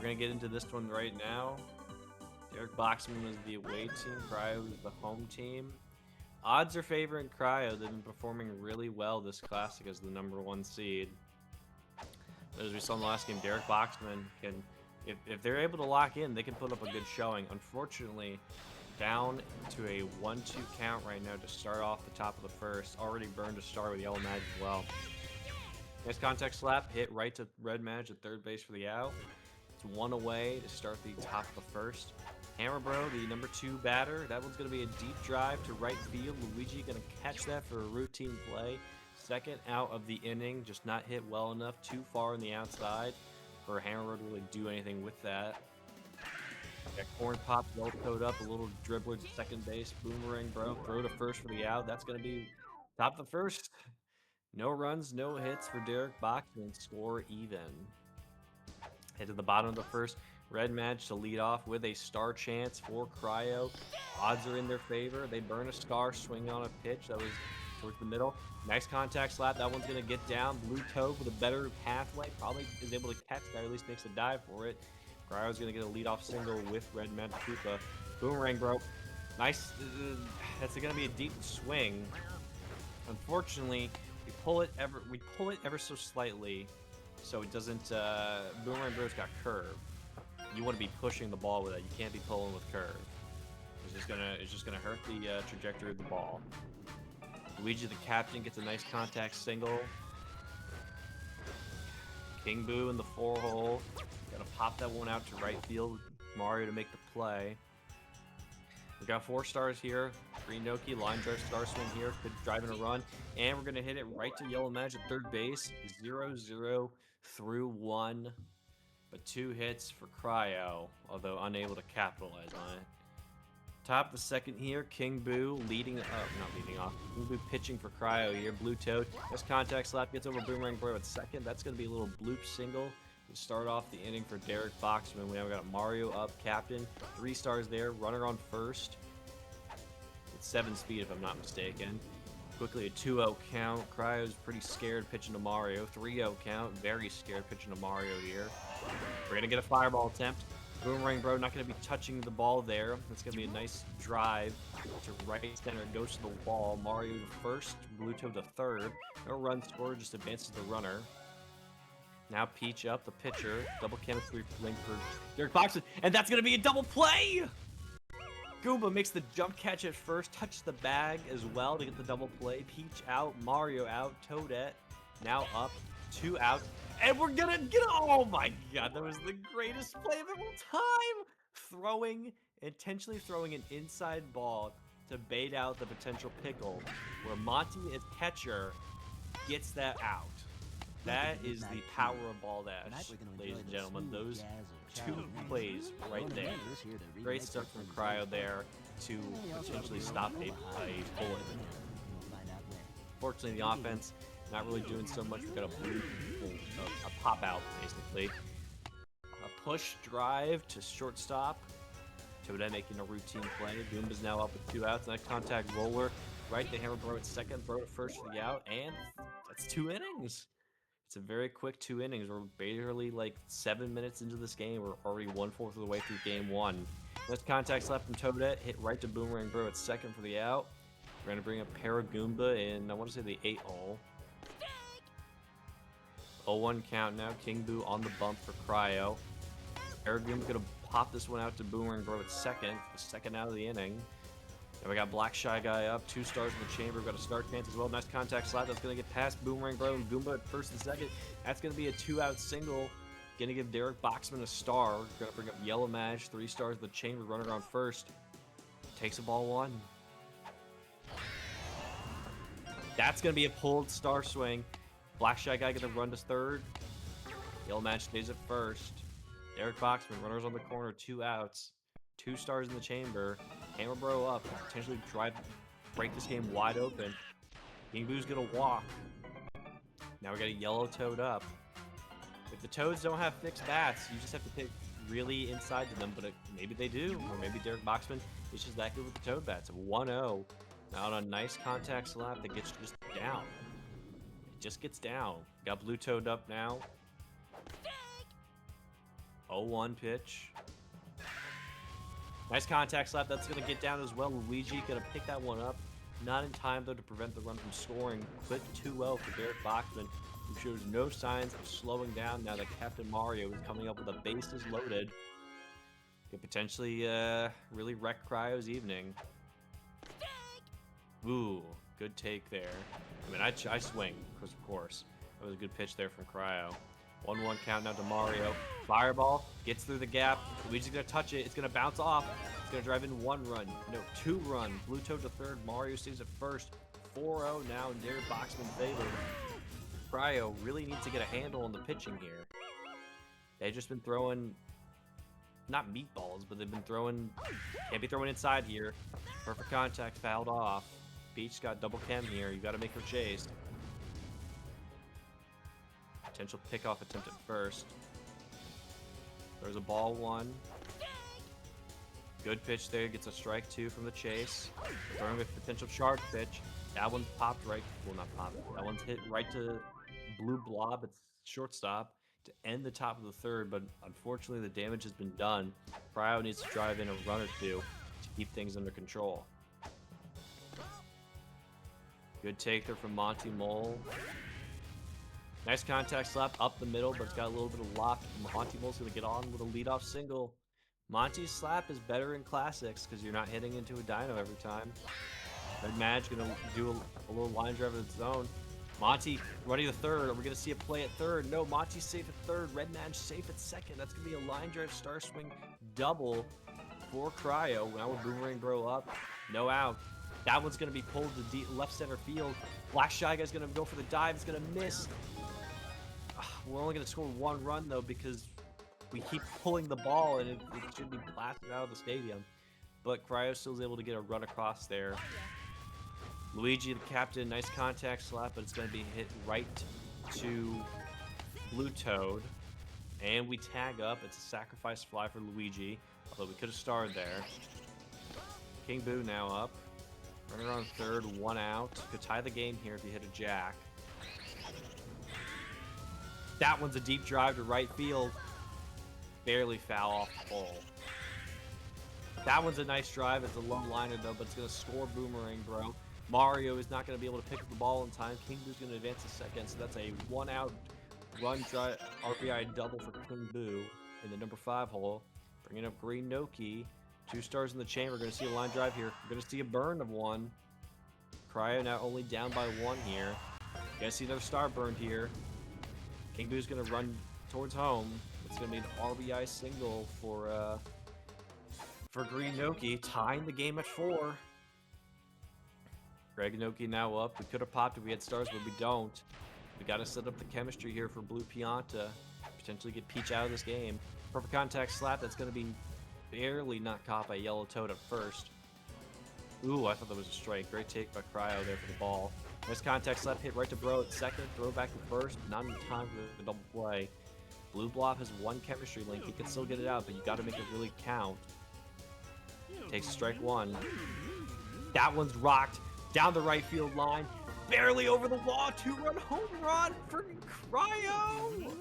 We're going to get into this one right now. Derek Boxman is the away team. Cryo is the home team. Odds are favoring Cryo. They've been performing really well this classic as the #1 seed. But as we saw in the last game, Derek Boxman can, if they're able to lock in, they can put up a good showing. Unfortunately, down to a 1-2 count right now to start off the top of the first. Already burned a star with Yellow Mag as well. Nice contact slap, hit right to Red Mag at third base for the out. It's 1 away to start the top of the first. Hammer Bro, the #2 batter. That one's going to be a deep drive to right field. Luigi going to catch that for a routine play. Second out of the inning, just not hit well enough, too far on the outside for Hammer Bro to really do anything with that. Got corn pop, well towed up, a little dribbler to second base. Boomerang Bro, throw to first for the out. That's going to be top of the first. No runs, no hits for Derek Boxman. Score even. Head to the bottom of the first. Red Match to lead off with a star chance for Cryo. Odds are in their favor. They burn a star, swing on a pitch that was towards the middle. Nice contact slap. That one's going to get down. Blue Toad with a better pathway. Probably is able to catch that, or at least makes a dive for it. Cryo's going to get a leadoff single with Red Magic Koopa. Boomerang Bro. Nice. That's going to be a deep swing. Unfortunately, we pull it ever so slightly, so it doesn't. Boomerang Bro's got curve. You want to be pushing the ball with that. You can't be pulling with curve. It's just gonna hurt the trajectory of the ball. Luigi, the captain, gets a nice contact single. King Boo in the 4-hole. Gotta pop that one out to right field. Mario to make the play. We got 4 stars here. Green Noki, line drive, star swing here. Could drive in a run. And we're going to hit it right to Yellow Mag at third base. 0-0 through 1. But 2 hits for Cryo, although unable to capitalize on it. Top of the second here, King Boo leading up, not leading off. King Boo pitching for Cryo here. Blue Toad. This contact slap gets over Boomerang Bro at second. That's going to be a little bloop single to start off the inning for Derek Boxman. We have got Mario up, captain. 3 stars there. Runner on first. It's 7 speed if I'm not mistaken. Quickly a 2-0 count. Cryo's pretty scared pitching to Mario. 3-0 count. Very scared pitching to Mario here. We're going to get a fireball attempt. Boomerang Bro not going to be touching the ball there. It's going to be a nice drive to right center. Goes to the wall. Mario to first. Blue Toad to third. No run scored. Just advances the runner. Now Peach up, the pitcher. Double chemistry link for Derek Boxman. And that's going to be a double play! Goomba makes the jump catch at first. Touch the bag as well to get the double play. Peach out. Mario out. Toadette now up. 2 out. And we're going to get it. Oh my god. That was the greatest play of all time. Intentionally throwing an inside ball to bait out the potential pickle. Where Monty, as catcher, gets that out. That is the power of Ball Dash, ladies and gentlemen. Those 2 plays right there. Great stuff from Cryo there to potentially stop a bullet. Fortunately, the offense not really doing so much. We've got a pop out, basically. A push drive to shortstop. Toadette making a routine play. Goomba's now up with 2 outs. Nice contact roller. Right to Hammer Bro at second. Bro at first for the out. And that's 2 innings. It's a very quick 2 innings. We're barely like 7 minutes into this game. We're already 1/4 of the way through game 1. Nice contact slap from Toadette. Hit right to Boomerang Bro at second for the out. We're going to bring up Paragoomba in, I want to say the 8-hole. 0-1 count now. King Boo on the bump for Cryo. Paragoomba going to pop this one out to Boomerang Bro at second. For the second out of the inning. And we got Black Shy Guy up, 2 stars in the chamber. We've got a start chance as well. Nice contact slap. That's going to get past Boomerang Bro and Goomba at first and second. That's going to be a 2-out single. Going to give Derek Boxman a star. We're going to bring up Yellow Mash, 3 stars in the chamber. Runner on first. Takes a ball 1. That's going to be a pulled star swing. Black Shy Guy going to run to third. Yellow Mash stays at first. Derek Boxman, runners on the corner, 2 outs. 2 stars in the chamber. Hammer Bro up. Potentially break this game wide open. King Boo's gonna walk. Now we got a Yellow Toad up. If the Toads don't have fixed bats, you just have to pick really inside to them, but maybe they do. Or maybe Derek Boxman is just that good with the Toad bats. 1-0. Now on a nice contact slap that gets just down. It just gets down. Got Blue Toad up now. 0-1 pitch. Nice contact slap. That's going to get down as well. Luigi going to pick that one up. Not in time, though, to prevent the run from scoring. Quick 2-0 for Derek Boxman, who shows no signs of slowing down now that Captain Mario is coming up with the bases loaded. Could potentially really wreck Cryo's evening. Ooh, good take there. I mean, I swing, because of course. That was a good pitch there from Cryo. 1-1 count now to Mario. Fireball gets through the gap. Luigi's going to touch it. It's going to bounce off. It's going to drive in 1 run. No, 2 run. Blue Toad to third. Mario stays at first. 4-0 now in Derek Boxman's favor. Cryo really needs to get a handle on the pitching here. They've just been throwing, not meatballs, but they've been throwing, can't be throwing inside here. Perfect contact, fouled off. Peach got double chem here. You got to make her chase. Potential pickoff attempt at first. There's a ball 1. Good pitch there. Gets a strike 2 from the chase. Throwing with potential charge pitch. That one's popped right. Well, not popped. That one's hit right to Blue Blob. It's shortstop to end the top of the third. But unfortunately, the damage has been done. Cryo needs to drive in a run or 2 to keep things under control. Good take there from Monty Mole. Nice contact slap up the middle, but it's got a little bit of lock. Monty Mole's going to get on with a leadoff single. Monty's slap is better in classics because you're not hitting into a dyno every time. Red Madge going to do a little line drive of its own. Monty running to third. Are we going to see a play at third? No, Monty's safe at third. Red Madge safe at second. That's going to be a line drive star swing double for Cryo. Now we're Boomerang Bro up. No out. That one's going to be pulled to left center field. Black Shy Guy's going to go for the dive. It's going to miss. We're only going to score 1 run, though, because we keep pulling the ball, and it should be blasted out of the stadium. But Cryo still is able to get a run across there. Luigi, the captain, nice contact slap, but it's going to be hit right to Blue Toad. And we tag up. It's a sacrifice fly for Luigi, although we could have starred there. King Boo now up. Runner on third, 1 out. Could tie the game here if you hit a jack. That one's a deep drive to right field. Barely foul off the pole. That one's a nice drive. It's a low liner, though, but it's going to score Boomerang Bro. Mario is not going to be able to pick up the ball in time. King Boo's going to advance a second, so that's a 1-out run drive RBI double for King Boo in the number 5 hole. Bringing up Green Noki. 2 stars in the chain. We're going to see a line drive here. We're going to see a burn of 1. Cryo now only down by 1 here. Going to see another star burned here. King Boo's going to run towards home. It's going to be an RBI single for Green Noki, tying the game at 4. Greg Noki now up. We could have popped if we had stars, but we don't. We got to set up the chemistry here for Blue Pianta. Potentially get Peach out of this game. Perfect contact slap. That's going to be barely not caught by Yellow Toad at first. Ooh, I thought that was a strike. Great take by Cryo there for the ball. Nice contact slap, hit right to Bro at second, throw back to first, not in time for the double play. Blue Blob has 1 chemistry link, he can still get it out, but you gotta make it really count. Takes strike 1. That one's rocked down the right field line, barely over the wall, 2-run home run for Cryo!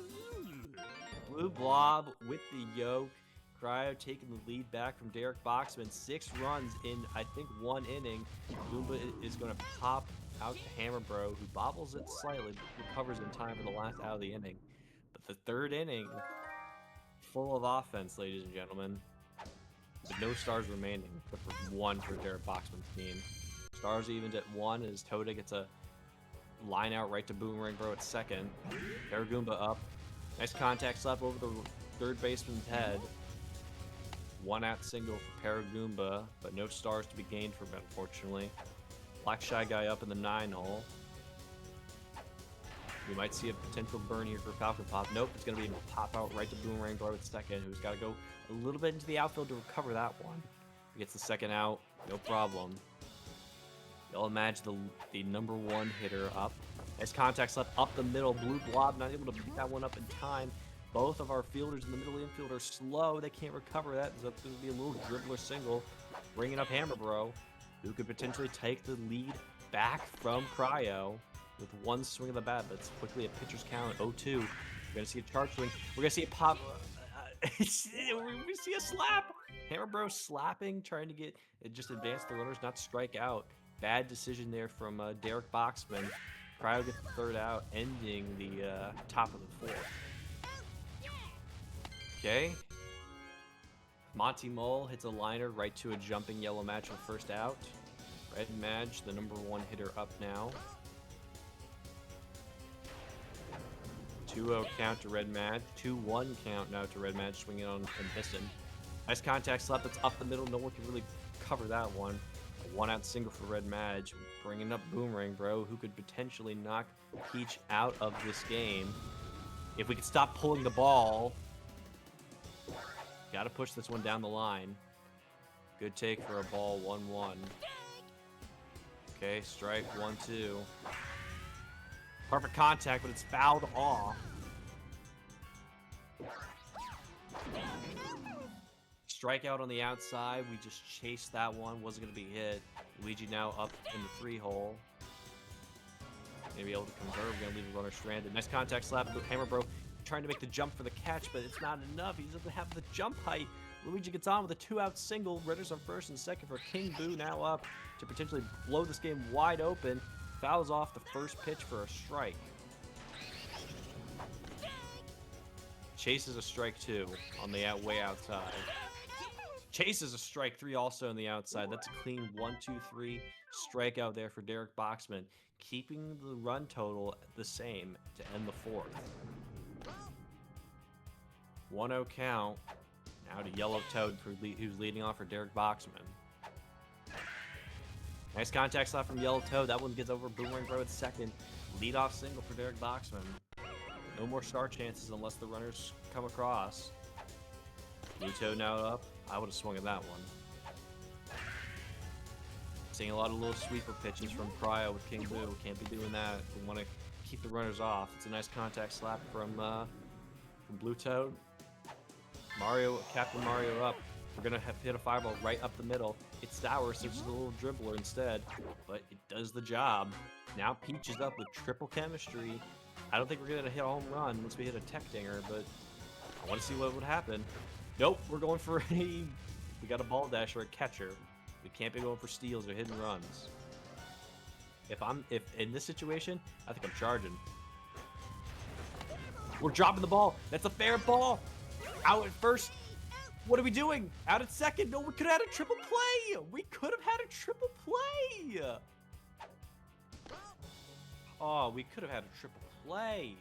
Blue Blob with the yoke. Cryo taking the lead back from Derek Boxman. 6 runs in, I think, 1 inning. Goomba is going to pop out to Hammer Bro, who bobbles it slightly, recovers in time for the last out of the inning. But the 3rd inning, full of offense, ladies and gentlemen. With no stars remaining, except for 1 for Derek Boxman's team. Stars evened at 1 as Toda gets a line out right to Boomerang Bro at second. Paragoomba up. Nice contact slap over the 3rd baseman's head. 1-out single for Paragoomba, but no stars to be gained from it, unfortunately. Black Shy Guy up in the 9 hole. We might see a potential burn here for Falcon Pop. Nope, it's going to be a pop out right to Boomerang Bro at second, who's got to go a little bit into the outfield to recover that one. He gets the 2nd out, no problem. You'll imagine the number 1 hitter up. Nice contact slap up the middle. Blue Blob not able to pick that one up in time. Both of our fielders in the middle infield are slow. They can't recover that. So that's going to be a little dribbler single. Bringing up Hammer Bro, who could potentially take the lead back from Cryo with 1 swing of the bat. But it's quickly a pitcher's count, 0-2. We're going to see a charge swing. We're going to see a pop. We see a slap. Hammer Bro slapping, trying to get just advance the runners, not strike out. Bad decision there from Derek Boxman. Cryo gets the third out, ending the top of the fourth. Okay. Monty Mole hits a liner right to a jumping yellow match for first out. Red Madge, the number 1 hitter, up now. 2-0 count to Red Madge. 2-1 count now to Red Madge, swinging on and missing. Nice contact slap that's up the middle. No one can really cover that one. A 1-out single for Red Madge. Bringing up Boomerang Bro, who could potentially knock Peach out of this game. If we could stop pulling the ball. Got to push this one down the line. Good take for a ball, 1-1. Okay, strike, 1-2. Perfect contact, but it's fouled off. Strikeout on the outside. We just chased that one. Wasn't going to be hit. Luigi now up in the 3-hole. Gonna be able to convert. We're going to leave the runner stranded. Nice contact slap. Hammer Bro trying to make the jump for the catch, but it's not enough. He doesn't have the jump height. Luigi gets on with a 2-out single. Runners on first and second for King Boo, now up to potentially blow this game wide open. Fouls off the first pitch for a strike. Chases a strike 2 on the way outside. Chases a strike 3 also on the outside. That's a clean 1-2-3 strikeout there for Derek Boxman, keeping the run total the same to end the fourth. 1-0 count. Now to Yellow Toad, who's leading off for Derek Boxman. Nice contact slap from Yellow Toad. That one gets over Boomerang Bro at second. Leadoff single for Derek Boxman. No more star chances unless the runners come across. Blue Toad now up. I would have swung at that one. Seeing a lot of little sweeper pitches from Cryo with King Boo. Can't be doing that. We want to keep the runners off. It's a nice contact slap from Blue Toad. Captain Mario up. We're going to have hit a fireball right up the middle. It's sour, so it's just a little dribbler instead, but it does the job. Now Peach is up with triple chemistry. I don't think we're going to hit a home run once we hit a tech dinger, but I want to see what would happen. Nope, we're going for we got a ball dash or a catcher. We can't be going for steals or hidden runs. If in this situation, I think I'm charging. We're dropping the ball. That's a fair ball. Out at first. What are we doing? Out at second. No, we could have had a triple play. We could have had a triple play. Oh, we could have had a triple play.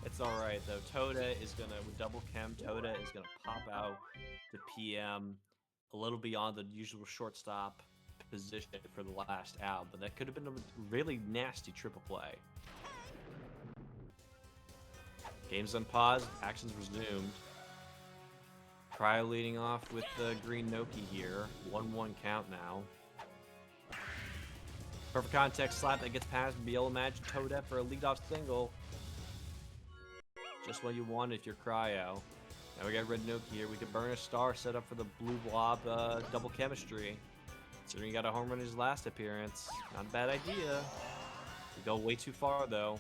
It's all right, though. Toda is going to, with double chem, Toda is going to pop out to PM a little beyond the usual shortstop position for the last out, but that could have been a really nasty triple play. Game's unpaused, actions resumed. Cryo leading off with the green Noki here. 1-1 count now. Perfect contact slap that gets past Yellow Match. Toadette for a leadoff single. Just what you want if you're Cryo. Now we got red Noki here. We could burn a star set up for the blue blob double chemistry. Considering he got a home run in his last appearance. Not a bad idea. We go way too far though.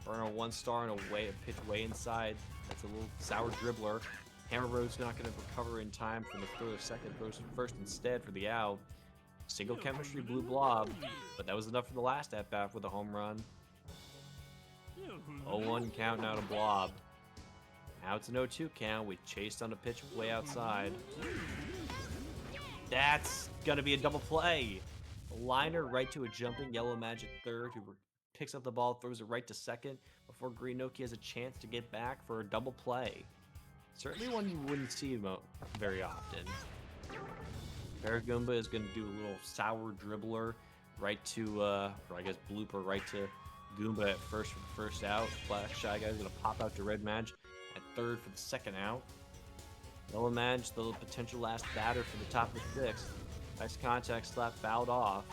Burn a 1 star and a pitch way inside. That's a little sour dribbler. Hammer Bro's not going to recover in time for the throw of second. Throws first instead for the out. Single chemistry blue blob, but that was enough for the last at-bat with a home run. 0-1 count now to Blob. Now it's an 0-2 count. We chased on a pitch way outside. That's going to be a double play. A liner right to a jumping Yellow Magic third who picks up the ball, throws it right to second before Green Noki has a chance to get back for a double play. Certainly one you wouldn't see very often. Paragoomba is going to do a little sour dribbler right to, or I guess blooper right to Goomba at first for the first out. Black Shy Guy is going to pop out to Red Madge at third for the second out. Yellow Madge, the potential last batter for the top of the sixth. Nice contact slap, fouled off.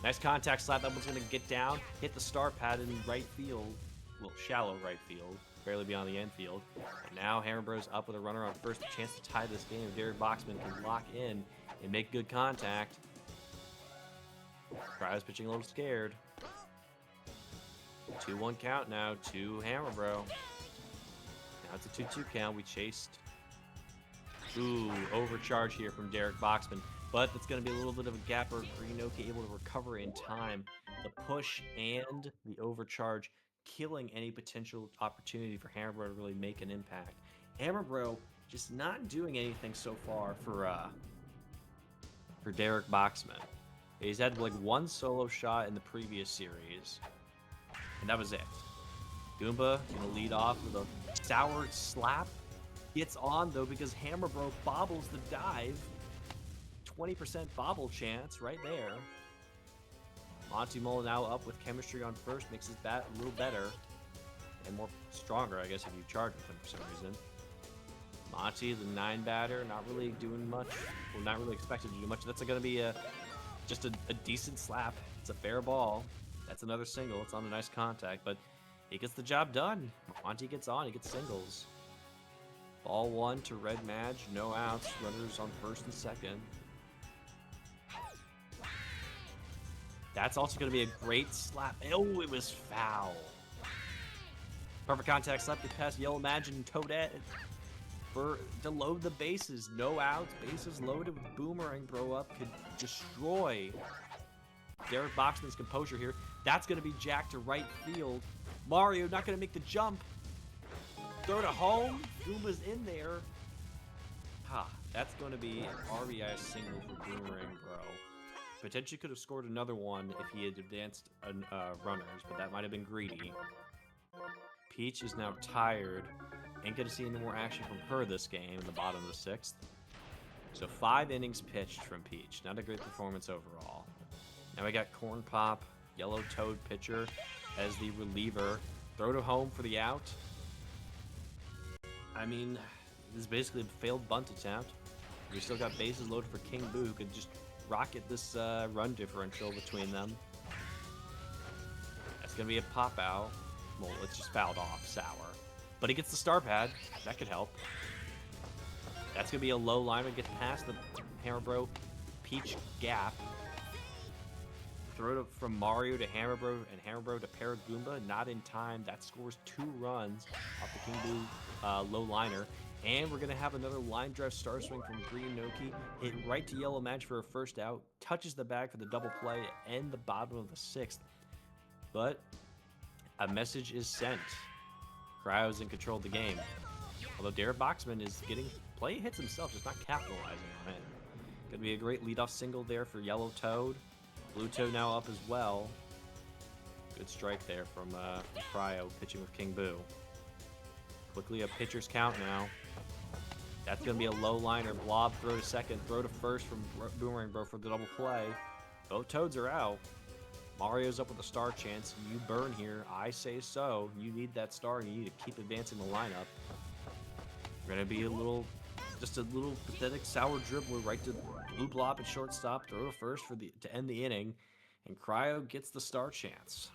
Nice contact slap, that one's going to get down, hit the star pad in right field. Well, shallow right field, barely beyond the infield. And now Hammer Bros up with a runner on first, a chance to tie this game. Derek Boxman can lock in and make good contact. Cryo's pitching a little scared. 2-1 count now to Hammer Bro. Now it's a 2-2 count. We chased. Ooh, overcharge here from Derek Boxman. But that's going to be a little bit of a gap where Greenoki able to recover in time. The push and the overcharge killing any potential opportunity for Hammer Bro to really make an impact. Hammer Bro just not doing anything so far for Derek Boxman. He's had like one solo shot in the previous series, and that was it. Goomba gonna lead off with a sour slap. Gets on though because Hammer Bro bobbles the dive. 20% bobble chance right there. Monty Mole now up with chemistry on first, makes his bat a little better and more stronger, I guess, if you charge with him for some reason. Monty, the 9 batter, not really doing much. Well, not really expected to do much. That's going to be just a decent slap. It's a fair ball. That's another single. It's on a nice contact, but he gets the job done. Monty gets on. He gets singles. Ball 1 to Red Madge. No outs. Runners on first and second. That's also going to be a great slap. Oh, it was foul. Perfect contact slap to pass Yellow Madge and Toadette to load the bases. No outs. Bases loaded with Boomerang Bro up. Could destroy Derek Boxman's composure here. That's going to be jacked to right field. Mario not going to make the jump. Throw to home. Goomba's in there. That's going to be an RBI single for Boomerang Bro. Potentially could have scored another one if he had advanced runners, but that might have been greedy. Peach is now tired. Ain't going to see any more action from her this game in the bottom of the 6th. So 5 innings pitched from Peach. Not a great performance overall. Now we got Corn Pop, Yellow Toad pitcher as the reliever. Throw to home for the out. I mean, this is basically a failed bunt attempt. We still got bases loaded for King Boo, who could just rocket this run differential between them. That's going to be a pop out. Well, it's just fouled off, sour. But he gets the star pad. That could help. That's going to be a low liner. Gets past the Hammer Bro Peach gap. Throw it from Mario to Hammer Bro and Hammer Bro to Paragoomba. Not in time. That scores 2 runs off the King Boo low liner. And we're going to have another line drive star swing from Greenoki. Hit right to Yellow Madge for a first out. Touches the bag for the double play to end the bottom of the 6th. But a message is sent. Cryo's in control of the game. Although Derek Boxman is getting play hits himself, just not capitalizing on it. Going to be a great leadoff single there for Yellow Toad. Blue Toad now up as well. Good strike there from Cryo pitching with King Boo. Quickly a pitcher's count now. That's going to be a low liner. Blob throw to second. Throw to first from Boomerang Bro for the double play. Both Toads are out. Mario's up with a star chance. You burn here. I say so. You need that star and you need to keep advancing the lineup. We're going to be just a little pathetic sour dribbler right to Blue Blob at shortstop. Throw to first to end the inning. And Cryo gets the star chance.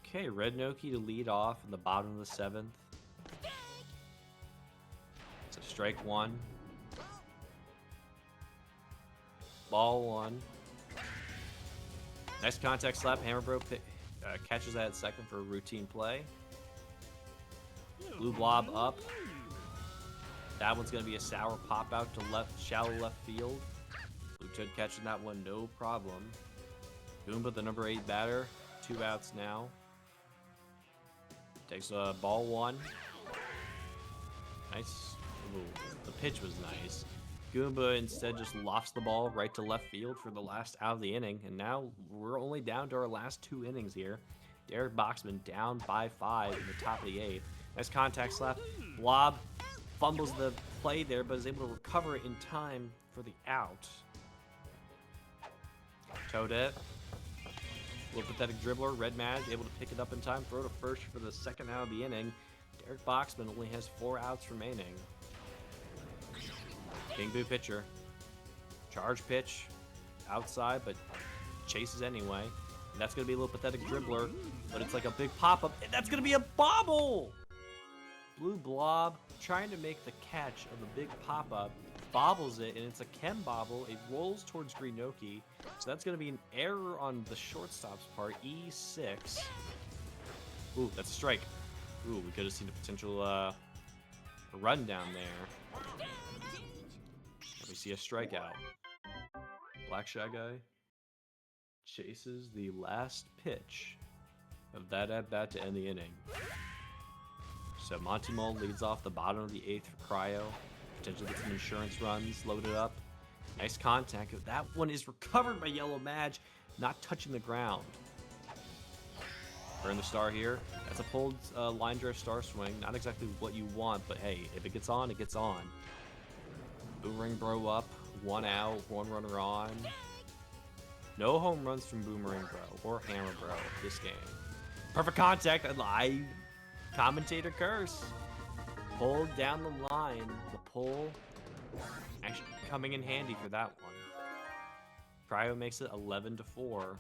Okay, Red Noki to lead off in the bottom of the 7th. So strike 1. Ball 1. Nice contact slap. Hammer Bro catches that at second for a routine play. Blue Blob up. That one's going to be a sour pop out to shallow left field. Blue Toad catching that one, no problem. Goomba, the number 8 batter. 2 outs now. Takes ball 1. Nice. Ooh, the pitch was nice. Goomba instead just lofts the ball right to left field for the last out of the inning. And now we're only down to our last 2 innings here. Derek Boxman down by 5 in the top of the 8th. Nice contact slap. Blob fumbles the play there, but is able to recover it in time for the out. Toadette. Little pathetic dribbler. Red Madge able to pick it up in time. Throw to first for the second out of the inning. Derek Boxman only has 4 outs remaining. King Boo pitcher. Charge pitch. Outside, but chases anyway. And that's going to be a little pathetic dribbler, but it's like a big pop-up. And that's going to be a bobble! Blue Blob trying to make the catch of a big pop-up. bobbles it, and it's a Chem bobble. It rolls towards Greenoki, so that's going to be an error on the shortstop's part. E6. Ooh, that's a strike. Ooh, we could have seen a potential run down there. We see a strikeout. Black Shy Guy chases the last pitch of that at-bat to end the inning. So Monty Mole leads off the bottom of the 8th for Cryo. Potentially get some insurance runs loaded up. Nice contact. That one is recovered by Yellow Madge, not touching the ground. Burn the star here. That's a pulled line drive star swing. Not exactly what you want, but hey, if it gets on, it gets on. Boomerang Bro up. 1 out, 1 runner on. No home runs from Boomerang Bro or Hammer Bro this game. Perfect contact. A live commentator curse. Pulled down the line. The pull actually coming in handy for that one. Cryo makes it 11-4.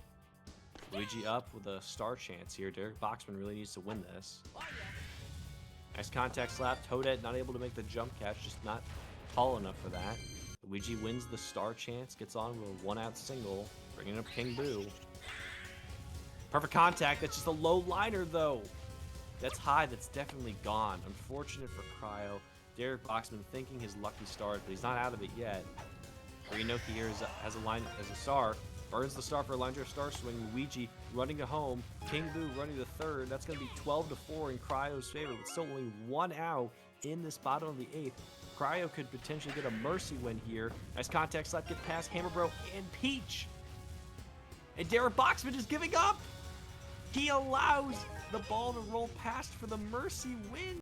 Luigi up with a star chance here. Derek Boxman really needs to win this. Nice contact slap. Toadette not able to make the jump catch, just not tall enough for that. Luigi wins the star chance, gets on with a 1-out single, bringing up King Boo. Perfect contact. That's just a low liner, though. That's high. That's definitely gone. Unfortunate for Cryo. Derek Boxman thinking his lucky start, but he's not out of it yet. Greenoki here has a line as a star. Burns the star for a line drive star swing. Luigi running to home. King Boo running to third. That's going to be 12-4 in Cryo's favor, but still only 1 out in this bottom of the 8th. Cryo could potentially get a mercy win here. Nice contact slap, get past Hammer Bro and Peach. And Derek Boxman is giving up. He allows the ball to roll past for the mercy win.